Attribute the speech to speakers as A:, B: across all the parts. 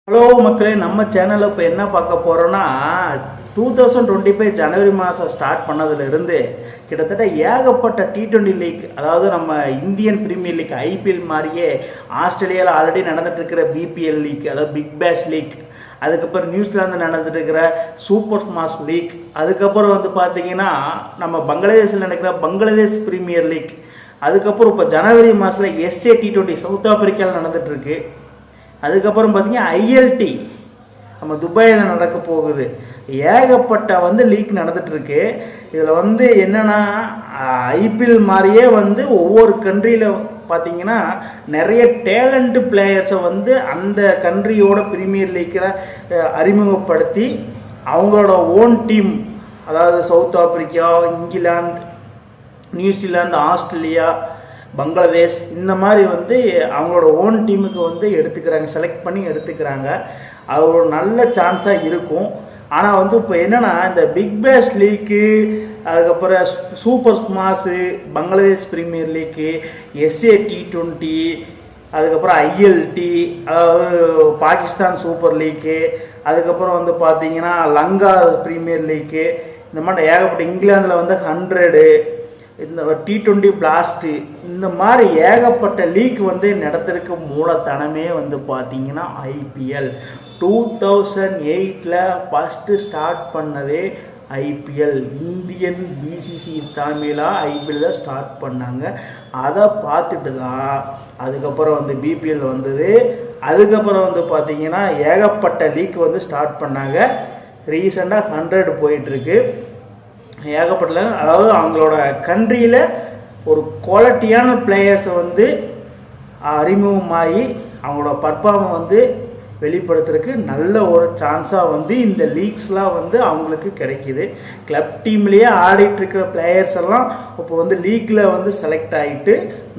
A: Hello மக்களே, நம்ம சேனலில் இப்போ என்ன பார்க்க போகிறோன்னா 2025 ஜனவரி மாதம் ஸ்டார்ட் பண்ணதுலேருந்து கிட்டத்தட்ட ஏகப்பட்ட T20 லீக், அதாவது நம்ம இந்தியன் பிரீமியர் லீக் ஐபிஎல் மாதிரியே ஆஸ்திரேலியாவில் ஆல்ரெடி நடந்துட்டு இருக்கிற பிபிஎல் லீக், அதாவது பிக் பேஷ் லீக், அதுக்கப்புறம் நியூசிலாந்து நடந்துட்டு இருக்கிற சூப்பர் ஸ்மாஷ் லீக், அதுக்கப்புறம் வந்து பார்த்தீங்கன்னா நம்ம பங்களாதேஷில் நடக்கிற பங்களாதேஷ் பிரீமியர் லீக், அதுக்கப்புறம் இப்போ ஜனவரி மாதத்தில் SA T20 சவுத் ஆப்பிரிக்காவில் நடந்துகிட்ருக்கு. அதுக்கப்புறம் பார்த்தீங்கன்னா ஐஎல்டி நம்ம துபாயில் நடக்க போகுது. ஏகப்பட்ட லீக் நடந்துகிட்ருக்கு. இதில் என்னென்னா ஐபிஎல் மாதிரியே ஒவ்வொரு கண்ட்ரியில் பார்த்தீங்கன்னா நிறைய டேலண்ட் பிளேயர்ஸை அந்த கண்ட்ரியோட பிரீமியர் லீக்கில் அறிமுகப்படுத்தி அவங்களோட ஓன் டீம், அதாவது south Africa, England, New Zealand, Australia, Bangladesh, இந்த மாதிரி அவங்களோட ஓன் டீமுக்கு எடுத்துக்கிறாங்க, செலக்ட் பண்ணி எடுத்துக்கிறாங்க. அது ஒரு நல்ல சான்ஸாக இருக்கும். ஆனால் இப்போ என்னென்னா இந்த பிக் பேஷ் லீக்கு, அதுக்கப்புறம் super smash, Bangladesh premier league, SA T20, அதுக்கப்புறம் ஐஎல்டி, அதாவது பாகிஸ்தான் சூப்பர் லீக்கு, அதுக்கப்புறம் பார்த்தீங்கன்னா லங்கா பிரீமியர் லீக்கு, இந்த மாதிரி ஏகப்பட்ட இங்கிலாந்தில் 100, இந்த T20 பிளாஸ்ட்டு, இந்த மாதிரி ஏகப்பட்ட லீக் நடத்திருக்க மூலத்தனமே பார்த்தீங்கன்னா ஐபிஎல். 2008 ஃபஸ்ட்டு ஸ்டார்ட் பண்ணதே ஐபிஎல், இந்தியன் பிசிசி தலைமையில் ஐபிஎல் தான் ஸ்டார்ட் பண்ணாங்க. அதை பார்த்துட்டு தான் அதுக்கப்புறம் பிபிஎல் வந்தது. அதுக்கப்புறம் பார்த்தீங்கன்னா ஏகப்பட்ட லீக் ஸ்டார்ட் பண்ணாங்க. ரீசெண்டாக 100 போயிட்டுருக்கு. ஏகப்பட்ட, அதாவது அவங்களோட கண்ட்ரியில் ஒரு குவாலிட்டியான பிளேயர்ஸை அறிமுகமாகி அவங்களோட பர்ஃபார்மை வெளிப்படுத்துறதுக்கு நல்ல ஒரு சான்ஸாக இந்த லீக்ஸ்லாம் அவங்களுக்கு கிடைக்கிது. கிளப் டீம்லேயே ஆடிட்டுருக்கிற பிளேயர்ஸ் எல்லாம் இப்போ லீக்கில் செலக்ட் ஆகிட்டு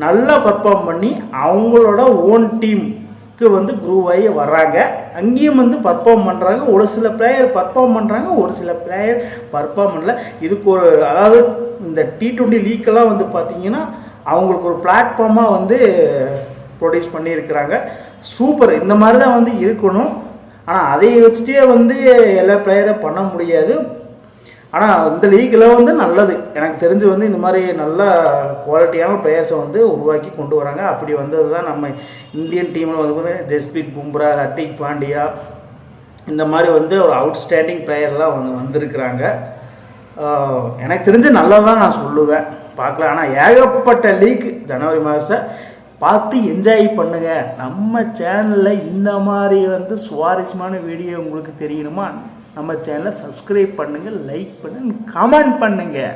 A: நல்லா பர்ஃபார்ம் பண்ணி அவங்களோட ஓன் டீம்க்கு க்ரூவ் ஆகி வர்றாங்க. அங்கேயும் பர்ஃபார்ம் பண்ணுறாங்க. ஒரு சில பிளேயர் பர்ஃபார்ம் பண்ணுறாங்க, ஒரு சில பிளேயர் பர்ஃபார்ம் பண்ணல. இதுக்கு ஒரு, அதாவது இந்த T20 லீக்கெல்லாம் பார்த்தீங்கன்னா அவங்களுக்கு ஒரு பிளாட்ஃபார்மாக ப்ரொடியூஸ் பண்ணியிருக்கிறாங்க. சூப்பர், இந்த மாதிரி தான் இருக்கணும். ஆனால் அதை வச்சுட்டே எல்லா பிளேயரும் பண்ண முடியாது. ஆனால் இந்த லீக்கில் நல்லது எனக்கு தெரிஞ்சு இந்த மாதிரி நல்ல குவாலிட்டியான பிளேயர்ஸை உருவாக்கி கொண்டு வராங்க. அப்படி வந்தது தான் நம்ம இந்தியன் டீமில் ஜஸ்பிரீத் பும்ரா, ஹர்திக் பாண்டியா, இந்த மாதிரி ஒரு அவுட்ஸ்டாண்டிங் பிளேயர்லாம் வந்திருக்கிறாங்க. எனக்கு தெரிஞ்சு நல்லதான் நான் சொல்லுவேன். பார்க்கலாம். ஆனால் ஏகப்பட்ட லீக் ஜனவரி மாதம் பார்த்து என்ஜாய் பண்ணுங்கள். நம்ம சேனலில் இந்த மாதிரி சுவாரஸ்யமான வீடியோ உங்களுக்கு தெரியணுமா? நம்ம சேனலை சப்ஸ்கிரைப் பண்ணுங்கள், லைக் பண்ணுங்கள், கமெண்ட் பண்ணுங்கள்.